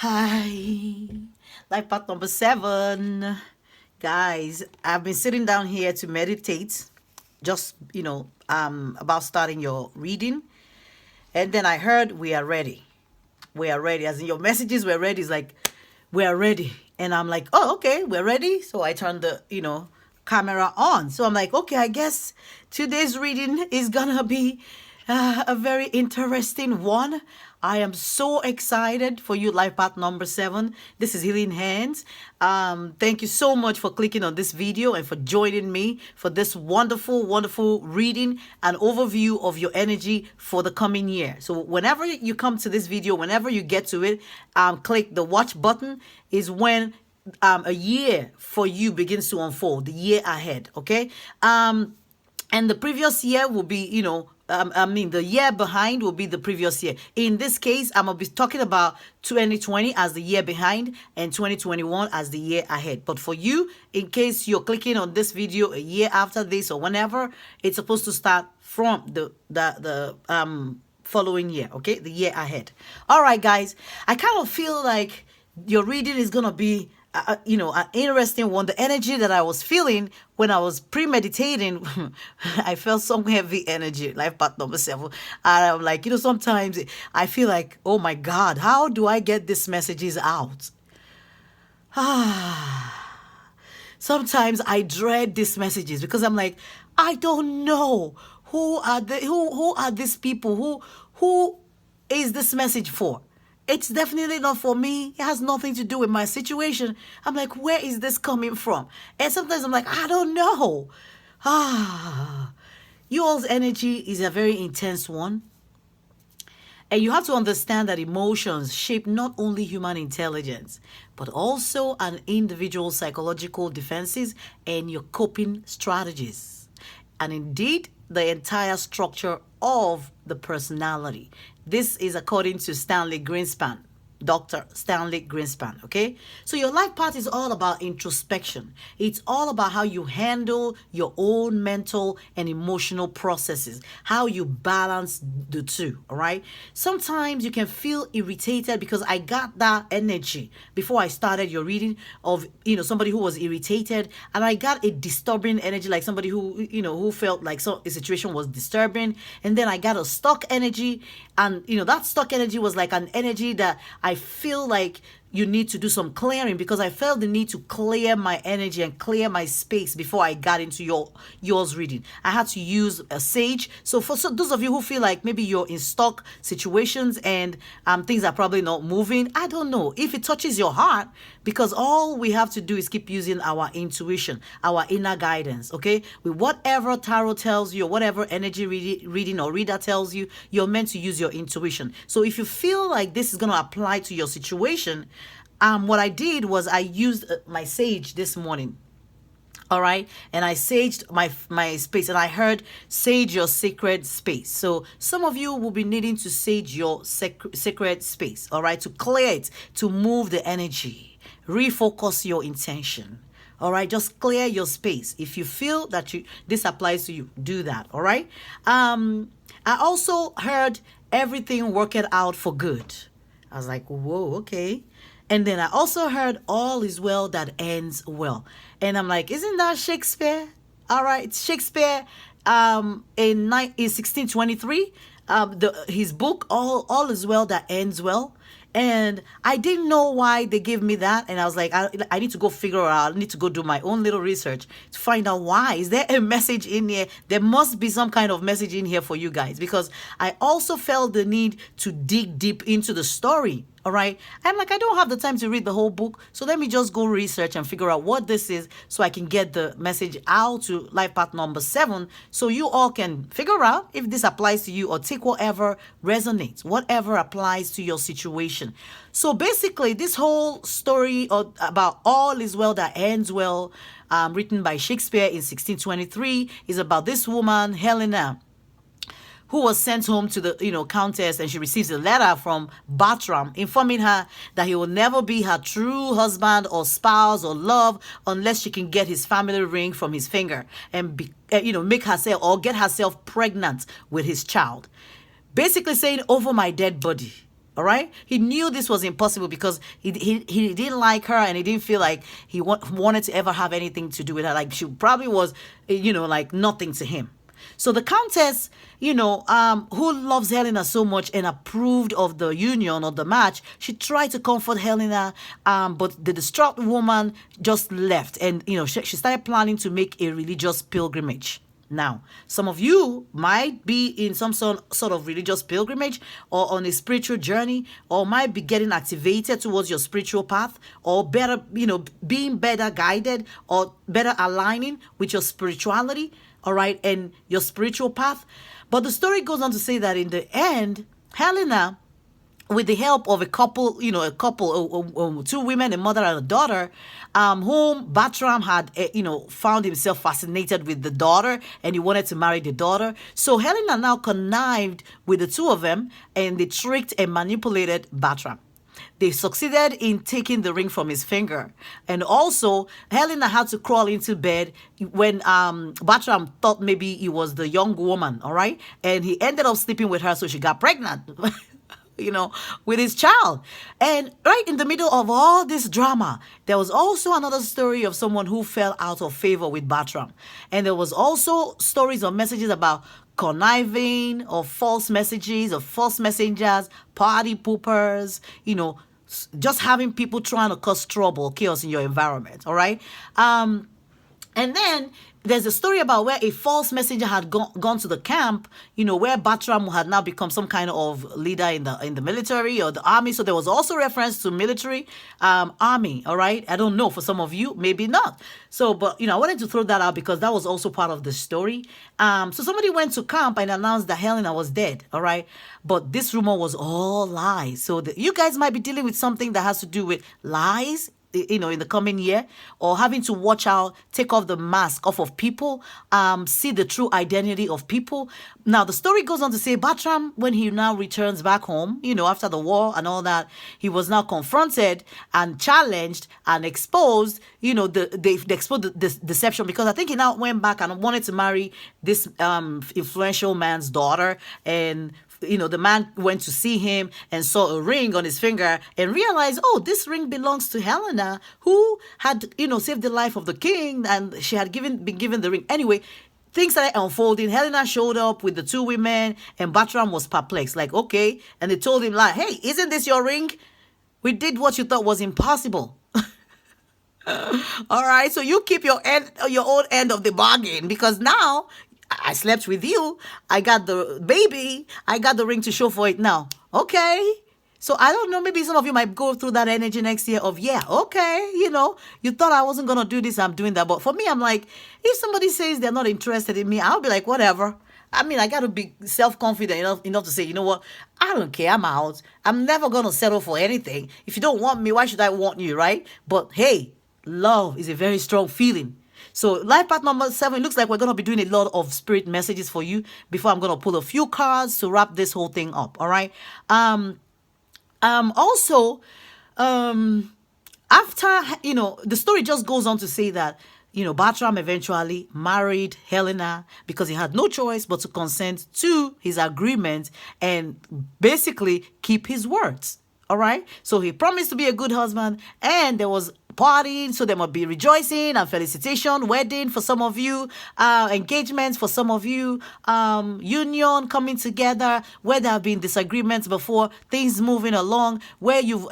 Hi, life path number 7. Guys, I've been sitting down here to meditate, just, about starting your reading. And then I heard we are ready. We are ready. As in your messages, we're ready. It's like, we are ready. And I'm like, oh, okay, we're ready. So I turned the, camera on. So I'm like, okay, I guess today's reading is gonna be a very interesting one. I am so excited for you, life path number 7. This is Healing Hands. Thank you so much for clicking on this video and for joining me for this wonderful, wonderful reading and overview of your energy for the coming year. So whenever you come to this video, whenever you get to it, click the watch button is when a year for you begins to unfold, the year ahead, okay? And the previous year will be, the year behind will be the previous year. In this case, I'm going to be talking about 2020 as the year behind and 2021 as the year ahead. But for you, in case you're clicking on this video a year after this or whenever, it's supposed to start from the following year, okay? The year ahead. All right, guys, I kind of feel like your reading is going to be an interesting one. The energy that I was feeling when I was premeditating, I felt some heavy energy, life path number 7. And I'm like, sometimes I feel like, oh my God, how do I get these messages out? Sometimes I dread these messages because I'm like, I don't know who are these people? Who is this message for? It's definitely not for me. It has nothing to do with my situation. I'm like, where is this coming from? And sometimes I'm like, I don't know. You all's energy is a very intense one. And you have to understand that emotions shape not only human intelligence, but also an individual's psychological defenses and your coping strategies. And indeed, the entire structure of the personality. This is according to Stanley Greenspan, Dr. Stanley Greenspan, okay? So your life path is all about introspection. It's all about how you handle your own mental and emotional processes, how you balance the two, all right? Sometimes you can feel irritated because I got that energy before I started your reading of, somebody who was irritated, and I got a disturbing energy, like somebody who felt like a situation was disturbing, and then I got a stuck energy, and, that stuck energy was like an energy that I feel like you need to do some clearing, because I felt the need to clear my energy and clear my space before I got into yours reading. I had to use a sage. So for those of you who feel like maybe you're in stuck situations and things are probably not moving, I don't know if it touches your heart, because all we have to do is keep using our intuition, our inner guidance, okay? With whatever tarot tells you or whatever energy reading or reader tells you, you're meant to use your intuition. So if you feel like this is going to apply to your situation, what I did was I used my sage this morning. All right. And I saged my space, and I heard sage your sacred space. So some of you will be needing to sage your sacred space. All right. To clear it, to move the energy, refocus your intention. All right. Just clear your space. If you feel that this applies to you, do that. All right. I also heard everything work it out for good. I was like, whoa, okay. And then I also heard all is well that ends well. And I'm like, isn't that Shakespeare? All right, Shakespeare in 1623, his book, all is well that ends well. And I didn't know why they gave me that. And I was like, I need to go figure out. I need to go do my own little research to find out why. Is there a message in here? There must be some kind of message in here for you guys, because I also felt the need to dig deep into the story. All right. I'm like, I don't have the time to read the whole book. So let me just go research and figure out what this is so I can get the message out to life path number 7. So you all can figure out if this applies to you, or take whatever resonates, whatever applies to your situation. So basically, this whole story about all is well that ends well, written by Shakespeare in 1623, is about this woman, Helena, who was sent home to the countess, and she receives a letter from Bartram informing her that he will never be her true husband or spouse or love unless she can get his family ring from his finger and make herself or get herself pregnant with his child. Basically saying, over my dead body. All right. He knew this was impossible because he didn't like her, and he didn't feel like he wanted to ever have anything to do with her. Like she probably was, like nothing to him. So the countess, who loves Helena so much and approved of the union or the match, she tried to comfort Helena, but the distraught woman just left, and she started planning to make a religious pilgrimage. Now, some of you might be in some sort of religious pilgrimage or on a spiritual journey, or might be getting activated towards your spiritual path, or better, being better guided or better aligning with your spirituality, all right, and your spiritual path. But the story goes on to say that in the end, Helena, with the help of a couple, two women, a mother and a daughter, whom Bartram had, found himself fascinated with the daughter, and he wanted to marry the daughter. So Helena now connived with the two of them, and they tricked and manipulated Bartram. They succeeded in taking the ring from his finger. And also, Helena had to crawl into bed when Bartram thought maybe it was the young woman, all right? And he ended up sleeping with her, so she got pregnant. With his child. And right in the middle of all this drama, there was also another story of someone who fell out of favor with Bartram. And there was also stories or messages about conniving, or false messages, or false messengers, party poopers, just having people trying to cause trouble, chaos in your environment, all right? And then there's a story about where a false messenger had gone to the camp, where Bartram had now become some kind of leader in the military or the army. So there was also reference to military, army, all right? I don't know, for some of you, maybe not. So, but, I wanted to throw that out because that was also part of the story. So somebody went to camp and announced that Helena was dead, all right? But this rumor was all lies. So you guys might be dealing with something that has to do with lies, in the coming year, or having to watch out, take off the mask off of people, see the true identity of people. Now, the story goes on to say Bartram, when he now returns back home, after the war and all that, he was now confronted and challenged and exposed, they exposed the deception, because I think he now went back and wanted to marry this influential man's daughter. And the man went to see him and saw a ring on his finger and realized, oh, this ring belongs to Helena, who had, saved the life of the king, and she had been given the ring. Anyway, things started unfolding. Helena showed up with the two women, and Bartram was perplexed, like, okay. And they told him, like, hey, isn't this your ring? We did what you thought was impossible. All right, so you keep your own end of the bargain, because now I slept with you. I got the baby. I got the ring to show for it now. Okay. So I don't know. Maybe some of you might go through that energy next year of, yeah, okay. You thought I wasn't going to do this. I'm doing that. But for me, I'm like, if somebody says they're not interested in me, I'll be like, whatever. I mean, I got to be self-confident enough to say, you know what? I don't care. I'm out. I'm never going to settle for anything. If you don't want me, why should I want you, right? But hey, love is a very strong feeling. So life path number 7, looks like we're going to be doing a lot of spirit messages for you before I'm going to pull a few cards to wrap this whole thing up. All right. Also, after, the story just goes on to say that, Bartram eventually married Helena because he had no choice but to consent to his agreement and basically keep his words. All right. So he promised to be a good husband, and there was partying, so there might be rejoicing and felicitation, wedding for some of you, engagements for some of you, union coming together where there have been disagreements before, things moving along, where you've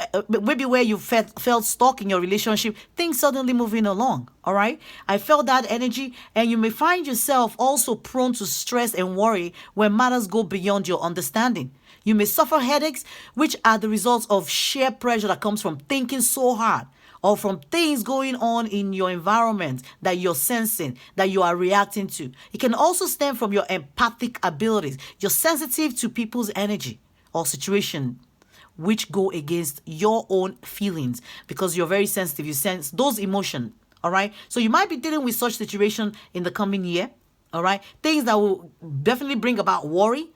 felt stuck in your relationship, things suddenly moving along. All right, I felt that energy, and you may find yourself also prone to stress and worry when matters go beyond your understanding. You may suffer headaches, which are the results of sheer pressure that comes from thinking so hard, or from things going on in your environment that you're sensing, that you are reacting to. It can also stem from your empathic abilities. You're sensitive to people's energy or situation, which go against your own feelings, because you're very sensitive. You sense those emotions, all right? So you might be dealing with such situation in the coming year, all right? Things that will definitely bring about worry,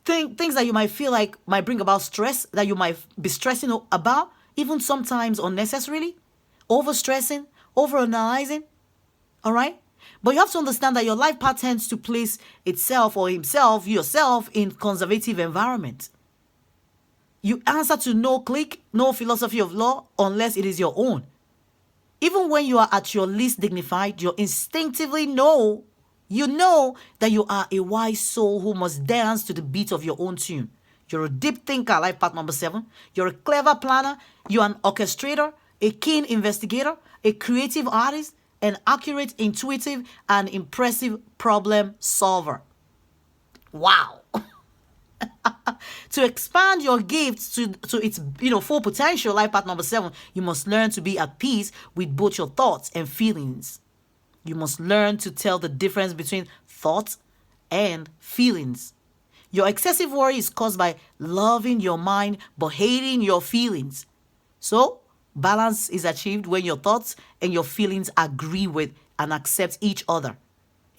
things that you might feel like might bring about stress, that you might be stressing about, even sometimes unnecessarily, overstressing, overanalyzing, all right? But you have to understand that your life path tends to place itself or yourself in conservative environment. You answer to no clique, no philosophy of law, unless it is your own. Even when you are at your least dignified, you instinctively know, that you are a wise soul who must dance to the beat of your own tune. You're a deep thinker, life path number 7. You're a clever planner. You're an orchestrator, a keen investigator, a creative artist, an accurate, intuitive, and impressive problem solver. Wow. To expand your gifts to its full potential, life path number 7, you must learn to be at peace with both your thoughts and feelings. You must learn to tell the difference between thoughts and feelings. Your excessive worry is caused by loving your mind but hating your feelings. So, balance is achieved when your thoughts and your feelings agree with and accept each other.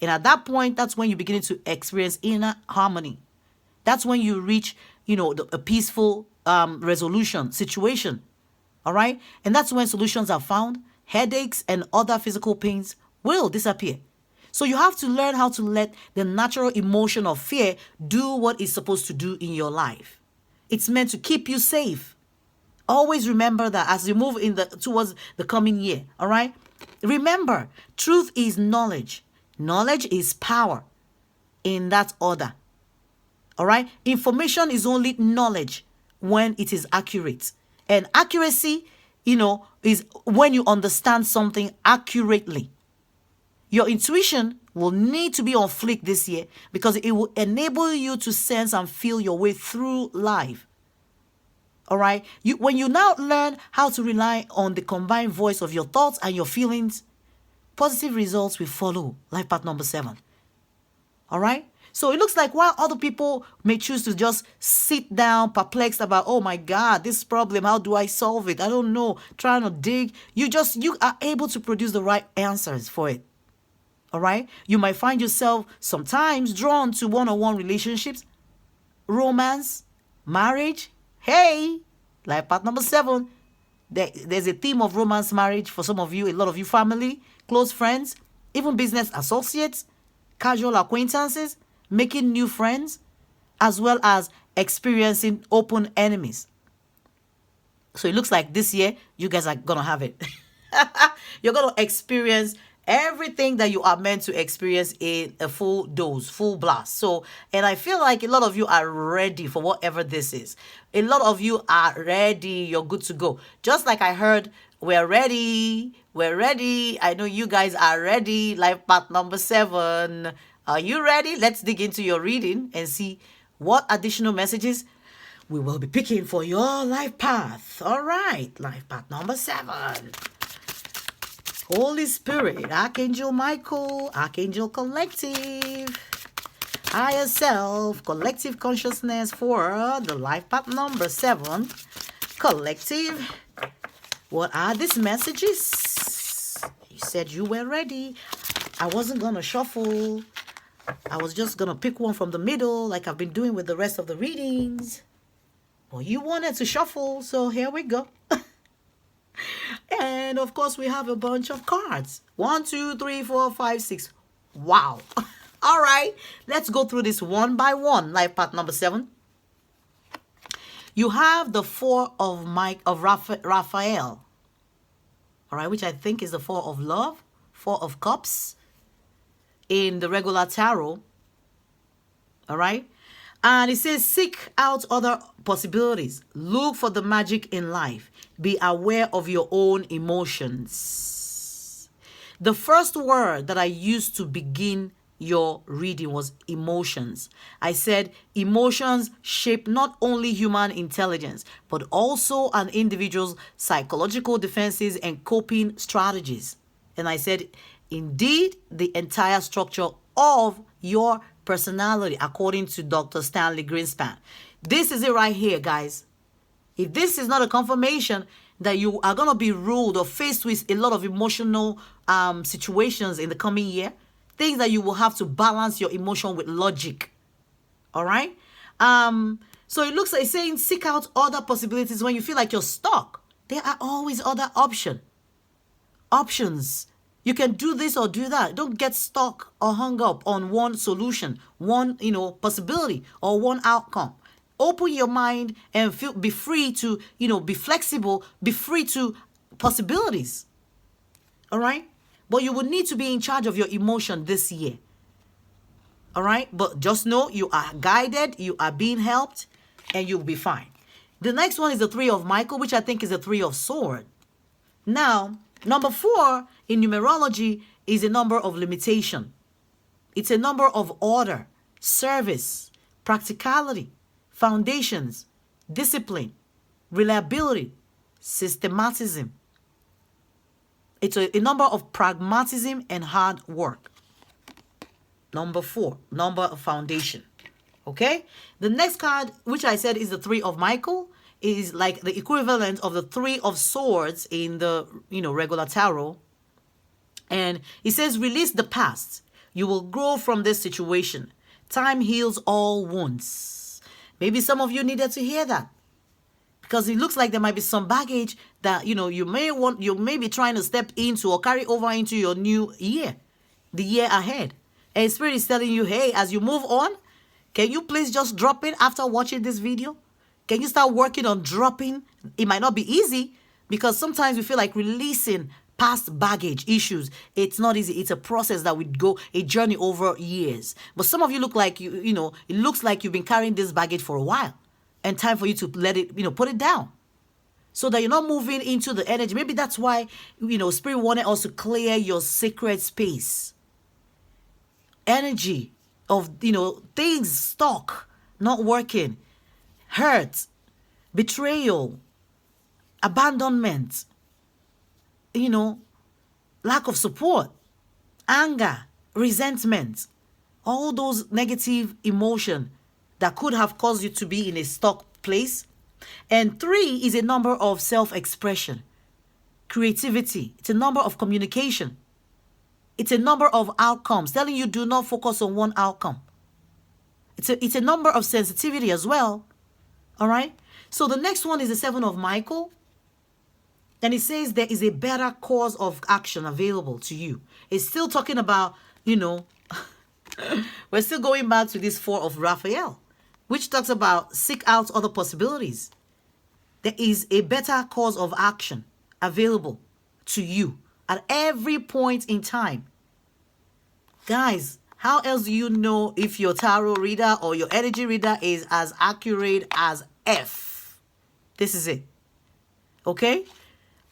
And at that point, that's when you begin to experience inner harmony. That's when you reach, a peaceful resolution situation. All right? And that's when solutions are found. Headaches and other physical pains will disappear. So you have to learn how to let the natural emotion of fear do what it's supposed to do in your life. It's meant to keep you safe. Always remember that as you move towards the coming year, all right? Remember, truth is knowledge. Knowledge is power. In that order. All right? Information is only knowledge when it is accurate. And accuracy, is when you understand something accurately. Your intuition will need to be on fleek this year because it will enable you to sense and feel your way through life. All right? When you now learn how to rely on the combined voice of your thoughts and your feelings, positive results will follow. Life path number 7. All right? So it looks like while other people may choose to just sit down perplexed about, oh my God, this problem, how do I solve it? I don't know, trying to dig. You are able to produce the right answers for it. All right? You might find yourself sometimes drawn to one-on-one relationships, romance, marriage. Hey, life path number 7. There's a theme of romance, marriage for some of you, a lot of you, family, close friends, even business associates, casual acquaintances, making new friends, as well as experiencing open enemies. So it looks like this year, you guys are going to have it. You're going to experience everything that you are meant to experience in a full dose, full blast. So, and I feel like a lot of you are ready for whatever this is. A lot of you are ready. You're good to go. Just like I heard, we're ready. We're ready. I know you guys are ready. Life path number 7. Are you ready? Let's dig into your reading and see what additional messages we will be picking for your life path. All right. Life path number 7. Holy Spirit, Archangel Michael, Archangel Collective, Higher Self, Collective Consciousness for the life path number 7. Collective, what are these messages? You said you were ready. I wasn't going to shuffle. I was just going to pick one from the middle like I've been doing with the rest of the readings. Well, you wanted to shuffle, so here we go. And of course, we have a bunch of cards. 1, 2, 3, 4, 5, 6. Wow. All right. Let's go through this one by one. Life path number 7. You have the 4 of Raphael. All right. Which I think is the 4 of love. 4 of cups. In the regular tarot. All right. And it says, seek out other possibilities. Look for the magic in life. Be aware of your own emotions. The first word that I used to begin your reading was emotions. I said emotions shape not only human intelligence, but also an individual's psychological defenses and coping strategies. And I said, indeed, the entire structure of your personality, according to Dr. Stanley Greenspan. This is it right here, guys. If this is not a confirmation that you are going to be ruled or faced with a lot of emotional situations in the coming year, things that you will have to balance your emotion with logic. All right? So it looks like it's saying seek out other possibilities when you feel like you're stuck. There are always other options. You can do this or do that. Don't get stuck or hung up on one solution, one, possibility or one outcome. Open your mind and be free to, be flexible, be free to possibilities. All right? But you will need to be in charge of your emotion this year. All right? But just know you are guided, you are being helped, and you'll be fine. The next one is the 3 of Michael, which I think is the 3 of Sword. Now, number 4 in numerology is a number of limitation. It's a number of order, service, practicality, foundations, discipline, reliability, systematism. It's a number of pragmatism and hard work. Number 4, number of foundation. Okay? The next card, which I said is the 3 of Michael, is like the equivalent of the 3 of Swords in the, regular tarot. And it says, release the past. You will grow from this situation. Time heals all wounds. Maybe some of you needed to hear that, because it looks like there might be some baggage that, you may be trying to step into or carry over into your new year, the year ahead. And Spirit is telling you, hey, as you move on, can you please just drop it after watching this video? Can you start working on dropping? It might not be easy, because sometimes we feel like releasing past baggage issues. It's not easy. It's a process that would go a journey over years. But some of you look like it looks like you've been carrying this baggage for a while, and time for you to let it, put it down, so that you're not moving into the energy. Maybe that's why, Spirit wanted us to clear your sacred space. Energy of, things stuck, not working, hurt, betrayal, abandonment, lack of support, anger, resentment, all those negative emotion that could have caused you to be in a stuck place. And 3 is a number of self-expression, creativity. It's a number of communication. It's a number of outcomes, telling you do not focus on one outcome. It's a number of sensitivity as well. All right? So the next one is the 7 of Michael. And it says there is a better course of action available to you. It's still talking about, we're still going back to this 4 of Raphael, which talks about seek out other possibilities. There is a better course of action available to you at every point in time. Guys, how else do you know if your tarot reader or your energy reader is as accurate as F? This is it. Okay?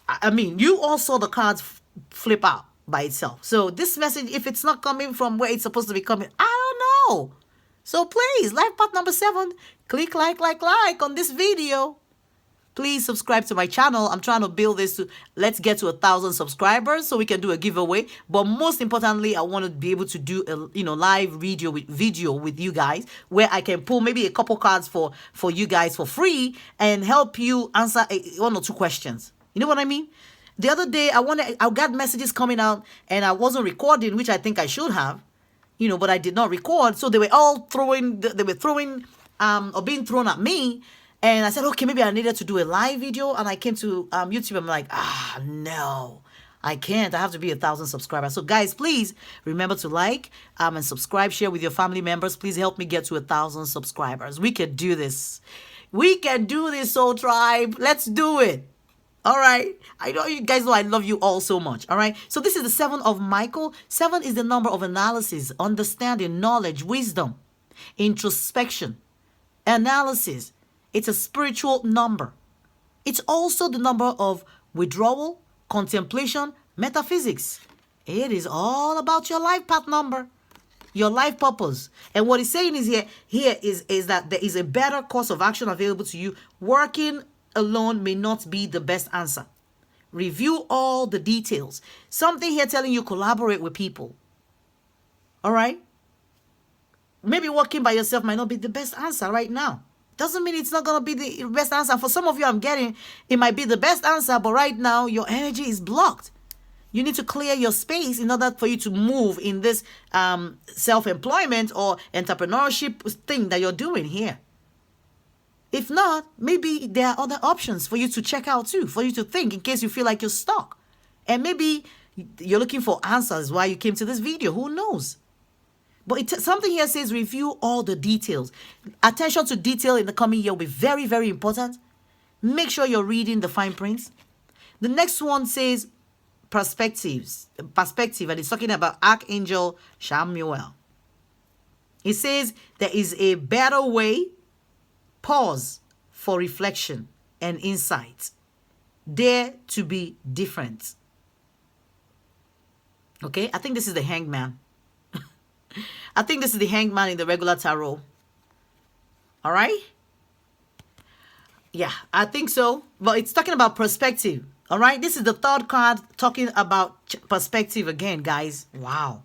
I mean, you all saw the cards flip out by itself. So this message, if it's not coming from where it's supposed to be coming, I don't know. So please, life path number 7, click like on this video. Please subscribe to my channel. I'm trying to build this to, let's get to 1,000 subscribers so we can do a giveaway. But most importantly, I want to be able to do a live video with you guys, where I can pull maybe a couple cards for you guys for free and help you answer 1 or 2 questions. You know what I mean? The other day, I got messages coming out and I wasn't recording, which I think I should have, but I did not record. So they were all throwing or being thrown at me. And I said, okay, maybe I needed to do a live video. And I came to YouTube. I'm like, no, I can't. I have to be 1,000 subscribers. So guys, please remember to like and subscribe, share with your family members. Please help me get to 1,000 subscribers. We can do this. We can do this, Soul Tribe. Let's do it. All right. I know you guys know I love you all so much. All right. So this is the 7 of Michael. 7 is the number of analysis, understanding, knowledge, wisdom, introspection, analysis. It's a spiritual number. It's also the number of withdrawal, contemplation, metaphysics. It is all about your life path number, your life purpose. And what he's saying is here is that there is a better course of action available to you. Working alone may not be the best answer. Review all the details. Something here telling you collaborate with people. All right? Maybe working by yourself might not be the best answer right now. Doesn't mean it's not going to be the best answer. For some of you, I'm getting, it might be the best answer, but right now, your energy is blocked. You need to clear your space in order for you to move in this self-employment or entrepreneurship thing that you're doing here. If not, maybe there are other options for you to check out too, for you to think in case you feel like you're stuck. And maybe you're looking for answers why you came to this video. Who knows? But something here says review all the details. Attention to detail in the coming year will be very, very important. Make sure you're reading the fine prints. The next one says perspective, and it's talking about Archangel Samuel. It says there is a better way. Pause for reflection and insight. Dare to be different. Okay, I think this is the hangman. I think this is the hangman in the regular tarot. All right? Yeah, I think so. But it's talking about perspective. All right? This is the third card talking about perspective again, guys. Wow.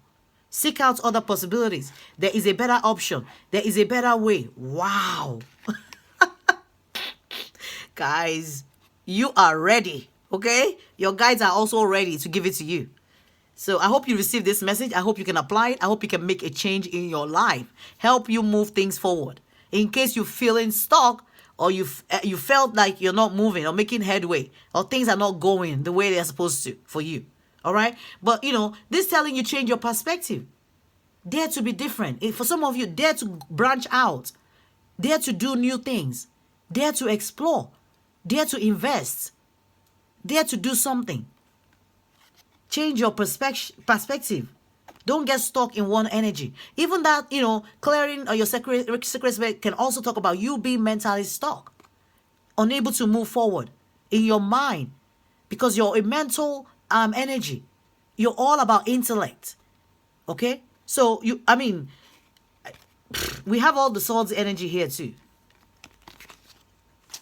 Seek out other possibilities. There is a better option. There is a better way. Wow. Guys, you are ready. Okay? Your guides are also ready to give it to you. So I hope you receive this message. I hope you can apply it. I hope you can make a change in your life. Help you move things forward. In case you're feeling stuck or you felt like you're not moving or making headway or things are not going the way they're supposed to for you. All right? But, this telling you change your perspective. Dare to be different. For some of you, dare to branch out. Dare to do new things. Dare to explore. Dare to invest. Dare to do something. Change your perspective. Don't get stuck in one energy. Even that, clearing your secret space can also talk about you being mentally stuck, unable to move forward in your mind, because you're a mental energy. You're all about intellect. Okay? So, we have all the swords energy here too.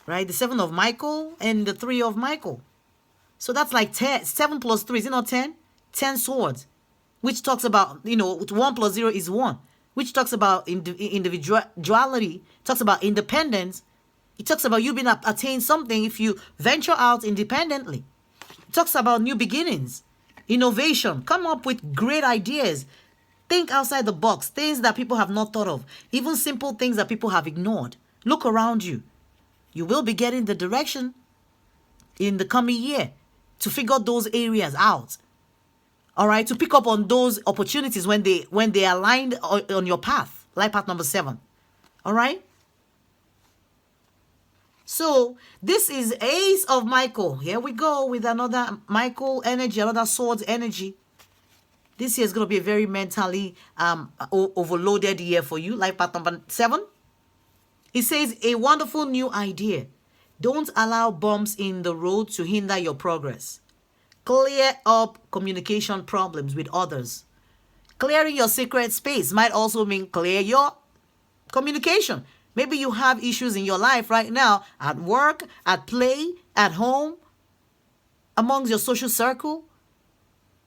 Right? The 7 of Michael and the 3 of Michael. So that's like 10, 7 plus 3, is it not 10? 10 swords, which talks about, 1 plus 0 is 1, which talks about individuality, talks about independence. It talks about you being attain something if you venture out independently. It talks about new beginnings, innovation, come up with great ideas, think outside the box, things that people have not thought of, even simple things that people have ignored. Look around you. You will be getting the direction in the coming year to figure those areas out. All right, to pick up on those opportunities when they aligned on your path, life path number 7. All right. So this is Ace of Michael. Here we go with another Michael energy, another swords energy. This year is going to be a very mentally overloaded year for you. Life path number 7. It says a wonderful new idea. Don't allow bumps in the road to hinder your progress. Clear up communication problems with others. Clearing your secret space might also mean clear your communication. Maybe you have issues in your life right now, at work, at play, at home, amongst your social circle,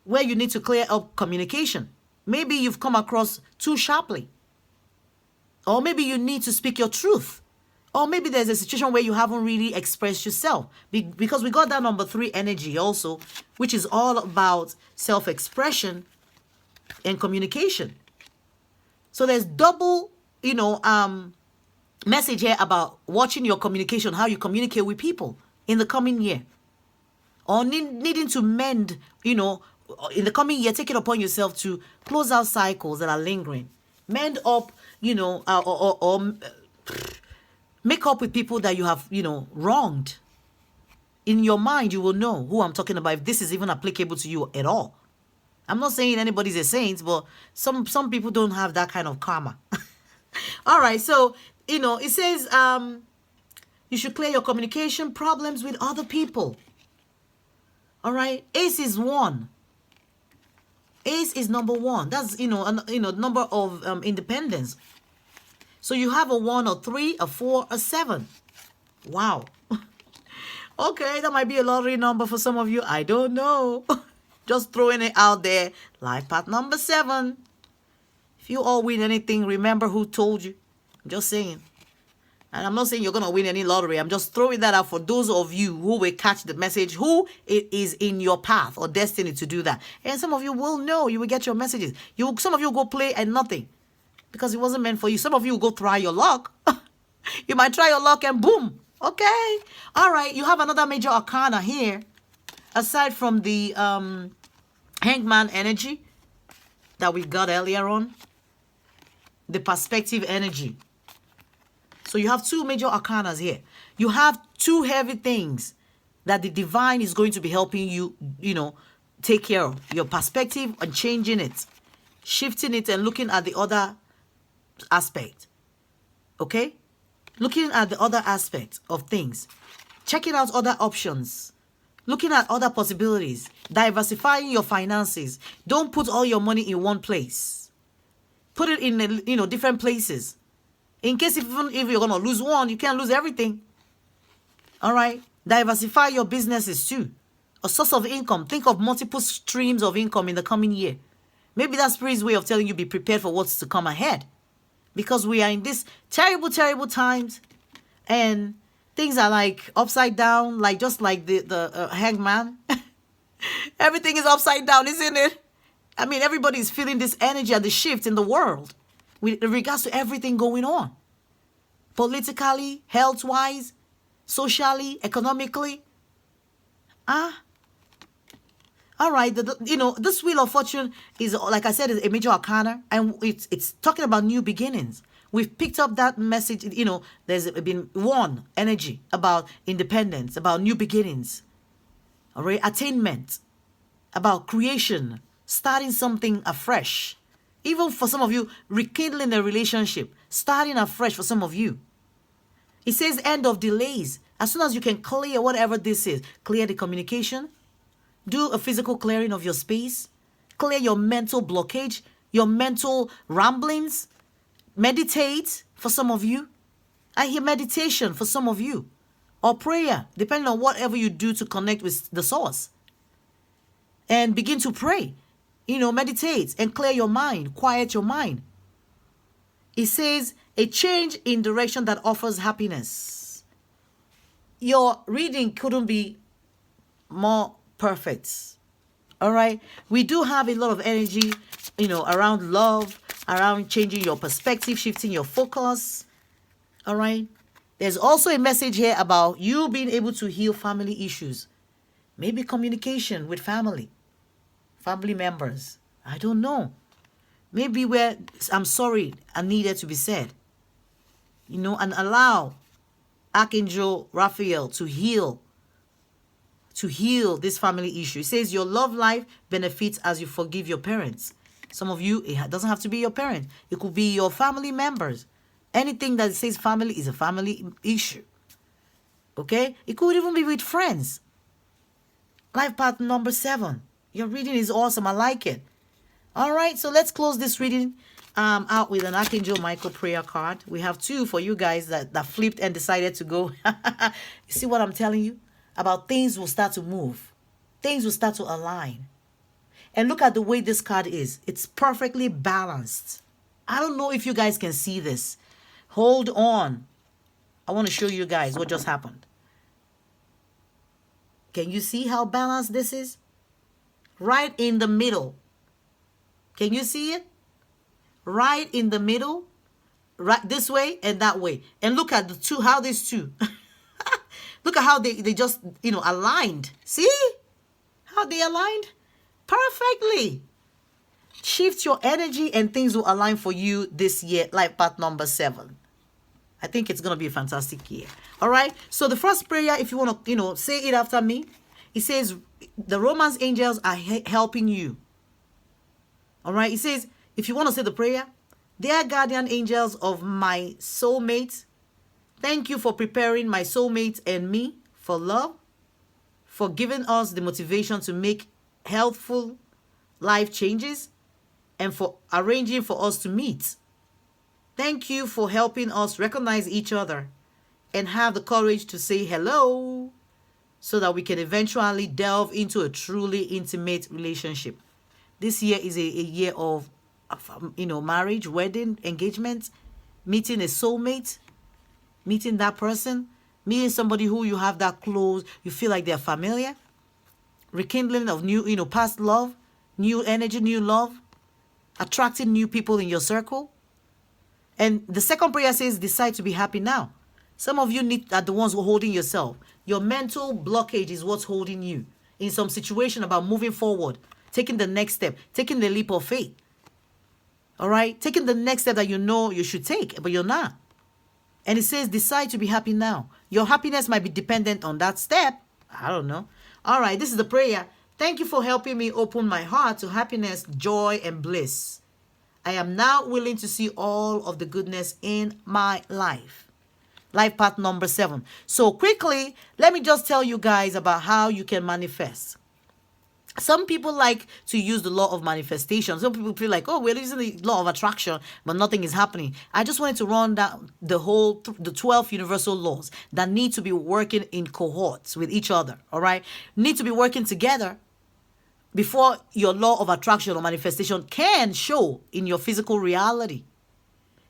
where you need to clear up communication. Maybe you've come across too sharply. Or maybe you need to speak your truth. Or maybe there's a situation where you haven't really expressed yourself. Because we got that number 3 energy also, which is all about self-expression and communication. So there's double, message here about watching your communication, how you communicate with people in the coming year. Or needing to mend, in the coming year, take it upon yourself to close out cycles that are lingering. Mend up, or make up with people that you have, wronged. In your mind, you will know who I'm talking about, if this is even applicable to you at all. I'm not saying anybody's a saint, but some people don't have that kind of karma. All right, so, it says you should clear your communication problems with other people. All right, Ace is 1. Ace is number 1. That's, number of independence. So you have a 1, a 3, a 4, a 7. Wow. Okay, that might be a lottery number for some of you. I don't know. Just throwing it out there. Life path number 7. If you all win anything, remember who told you. I'm just saying. And I'm not saying you're going to win any lottery. I'm just throwing that out for those of you who will catch the message, who it is in your path or destiny to do that. And some of you will know. You will get your messages. Some of you will go play and nothing, because it wasn't meant for you. Some of you will go try your luck. You might try your luck and boom. Okay. All right. You have another major arcana here. Aside from the hangman energy that we got earlier on. the perspective energy. So you have two major arcanas here. You have two heavy things that the divine is going to be helping you, take care of. Your perspective and changing it, shifting it and looking at the other aspect. Okay? Looking at the other aspect of things. Checking out other options. Looking at other possibilities. Diversifying your finances. Don't put all your money in one place. Put it in, different places. In case even if you're going to lose one, you can't lose everything. All right? Diversify your businesses too. A source of income. Think of multiple streams of income in the coming year. Maybe that's Spirit's way of telling you be prepared for what's to come ahead. Because we are in this terrible, terrible times. And things are like upside down, like just like the hangman. Everything is upside down, isn't it? I mean, everybody is feeling this energy and the shift in the world with regards to everything going on. Politically, health-wise, socially, economically. All right, this Wheel of Fortune is, like I said, is a major arcana, and it's talking about new beginnings. We've picked up that message, there's been one energy about independence, about new beginnings, all right, attainment, about creation, starting something afresh. Even for some of you, rekindling a relationship, starting afresh for some of you. It says end of delays. As soon as you can clear whatever this is, clear the communication, do a physical clearing of your space, clear your mental blockage, your mental ramblings, meditate for some of you. I hear meditation for some of you, or prayer, depending on whatever you do to connect with the source. And begin to pray, meditate and clear your mind, quiet your mind. It says a change in direction that offers happiness. Your reading couldn't be more perfect. All right. We do have a lot of energy, around love, around changing your perspective, shifting your focus. All right. There's also a message here about you being able to heal family issues. Maybe communication with family members. I don't know. Maybe where I'm sorry and needed to be said. And allow Archangel Raphael to heal this family issue. It says your love life benefits as you forgive your parents. Some of you, it doesn't have to be your parents. It could be your family members. Anything that says family is a family issue. Okay? It could even be with friends. Life path number 7. Your reading is awesome. I like it. All right, so let's close this reading out with an Archangel Michael prayer card. We have 2 for you guys that flipped and decided to go. You see what I'm telling you? About things will start to move. Things will start to align. And look at the way this card is. It's perfectly balanced. I don't know if you guys can see this. Hold on. I want to show you guys what just happened. Can you see how balanced this is? Right in the middle. Can you see it? Right in the middle. Right this way and that way. And look at the two, how these two. Look at how they just, aligned. See? How they aligned? Perfectly. Shift your energy and things will align for you this year, life path number 7. I think it's going to be a fantastic year. All right. So the first prayer, if you want to, say it after me. It says, the Romance angels are helping you. All right. It says, if you want to say the prayer, dear guardian angels of my soulmate, thank you for preparing my soulmate and me for love, for giving us the motivation to make healthful life changes, and for arranging for us to meet. Thank you for helping us recognize each other and have the courage to say hello so that we can eventually delve into a truly intimate relationship. This year is a year of marriage, wedding, engagement, meeting a soulmate, meeting that person, meeting somebody who you have that close, you feel like they're familiar, rekindling of new, past love, new energy, new love, attracting new people in your circle. And the second prayer says, decide to be happy now. Some of you are the ones who are holding yourself. Your mental blockage is what's holding you in some situation about moving forward, taking the next step, taking the leap of faith. All right? Taking the next step that you know you should take, but you're not. And it says, decide to be happy now. Your happiness might be dependent on that step. I don't know. All right, this is the prayer. Thank you for helping me open my heart to happiness, joy, and bliss. I am now willing to see all of the goodness in my life. Life path number 7. So quickly, let me just tell you guys about how you can manifest. Some people like to use the law of manifestation. Some people feel like, oh, we're using the law of attraction, but nothing is happening. I just wanted to run down the 12 universal laws that need to be working in cohorts with each other, all right? Need to be working together before your law of attraction or manifestation can show in your physical reality.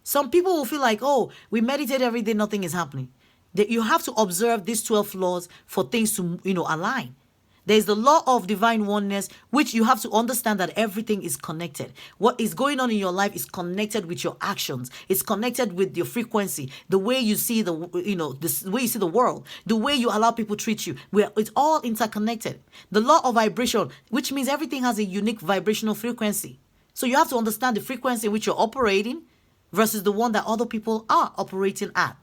Some people will feel like, oh, we meditate every day, nothing is happening. You have to observe these 12 laws for things to, align. There's the law of divine oneness, which you have to understand that everything is connected. What is going on in your life is connected with your actions. It's connected with your frequency, the way you see the way you see the world, the way you allow people to treat you. It's all interconnected. The law of vibration, which means everything has a unique vibrational frequency. So you have to understand the frequency in which you're operating versus the one that other people are operating at.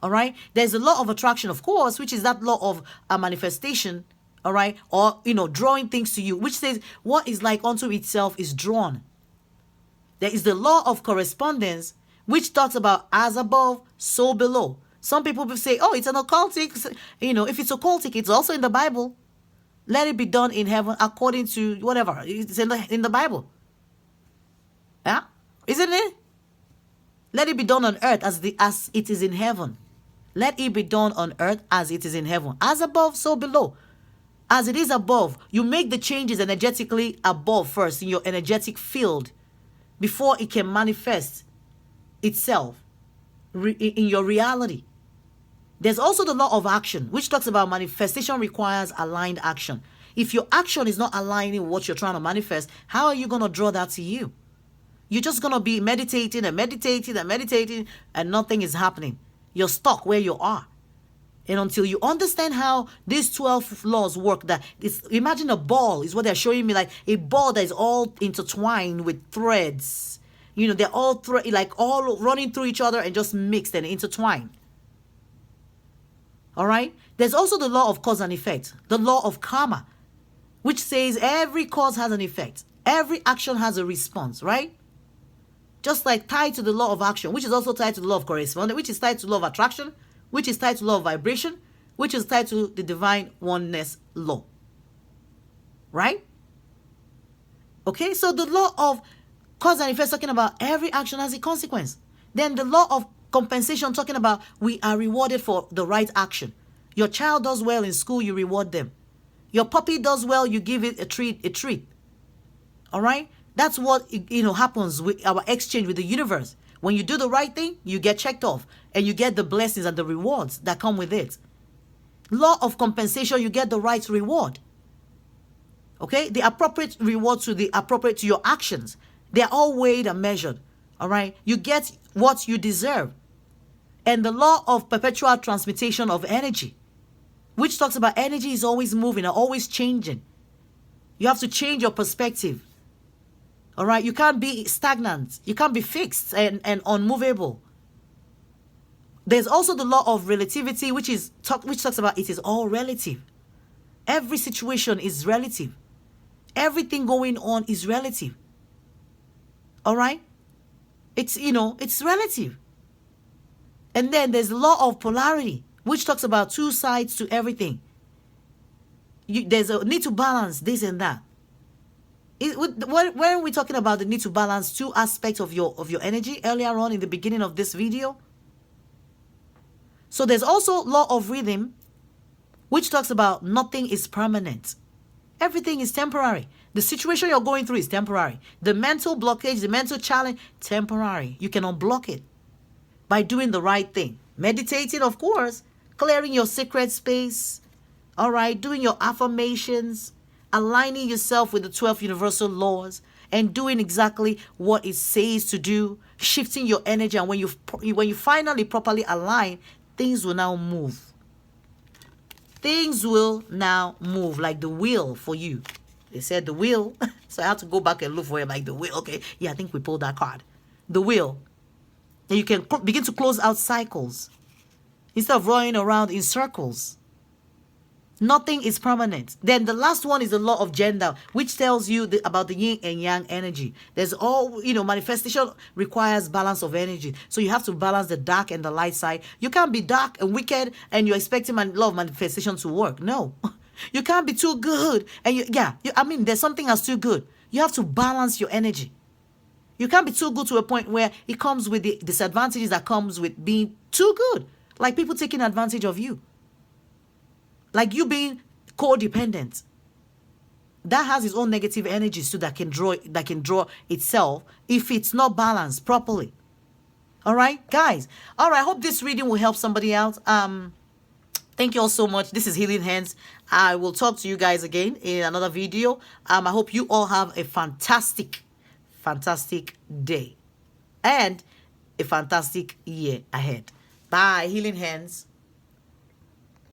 All right? There's the law of attraction, of course, which is that law of a manifestation. All right, or drawing things to you, which says what is like unto itself is drawn. There is the law of correspondence, which talks about as above, so below. Some people will say, oh, it's an occultic. If it's occultic, it's also in the Bible. Let it be done in heaven according to whatever. It's in the Bible. Yeah, isn't it? Let it be done on earth as it is in heaven. Let it be done on earth as it is in heaven. As above, so below. As it is above, you make the changes energetically above first in your energetic field before it can manifest itself in your reality. There's also the law of action, which talks about manifestation requires aligned action. If your action is not aligning with what you're trying to manifest, how are you going to draw that to you? You're just going to be meditating and meditating and meditating and nothing is happening. You're stuck where you are. And until you understand how these 12 laws work, imagine a ball is what they're showing me, like a ball that is all intertwined with threads. They're all all running through each other and just mixed and intertwined. All right? There's also the law of cause and effect, the law of karma, which says every cause has an effect. Every action has a response, right? Just like tied to the law of action, which is also tied to the law of correspondence, which is tied to the law of attraction, which is tied to law of vibration, which is tied to the divine oneness law. Right? Okay, so the law of cause and effect talking about every action has a consequence. Then the law of compensation talking about we are rewarded for the right action. Your child does well in school, you reward them. Your puppy does well, you give it a treat. All right? That's what happens with our exchange with the universe. When you do the right thing, you get checked off and you get the blessings and the rewards that come with it. Law of compensation, you get the right reward. Okay? The appropriate reward to your actions. They're all weighed and measured. All right? You get what you deserve. And the law of perpetual transmutation of energy, which talks about energy is always moving and always changing. You have to change your perspective. All right, you can't be stagnant. You can't be fixed and unmovable. There's also the law of relativity, which talks about it is all relative. Every situation is relative. Everything going on is relative. All right? It's relative. And then there's the law of polarity, which talks about two sides to everything. There's a need to balance this and that. When we're talking about the need to balance two aspects of your energy earlier on in the beginning of this video. So there's also law of rhythm, which talks about nothing is permanent. Everything is temporary. The situation you're going through is temporary. The mental blockage, the mental challenge, temporary. You can unblock it by doing the right thing. Meditating, of course, clearing your sacred space, all right, doing your affirmations, aligning yourself with the 12 universal laws and doing exactly what it says to do, shifting your energy. And when you finally properly align, things will now move. Things will now move like the wheel for you. They said the wheel. So I had to go back and look for it, like the wheel. Okay, yeah, I think we pulled that card. The wheel. And you can begin to close out cycles instead of running around in circles. Nothing is permanent. Then the last one is the law of gender, which tells you about the yin and yang energy. There's all, manifestation requires balance of energy. So you have to balance the dark and the light side. You can't be dark and wicked and you're expecting law of manifestation to work. No. You can't be too good. And there's something that's too good. You have to balance your energy. You can't be too good to a point where it comes with the disadvantages that comes with being too good. Like people taking advantage of you. Like you being codependent. That has its own negative energies too that can draw itself if it's not balanced properly. All right, guys. All right, I hope this reading will help somebody out. Thank you all so much. This is Healing Hands. I will talk to you guys again in another video. I hope you all have a fantastic day and a fantastic year ahead. Bye. Healing Hands.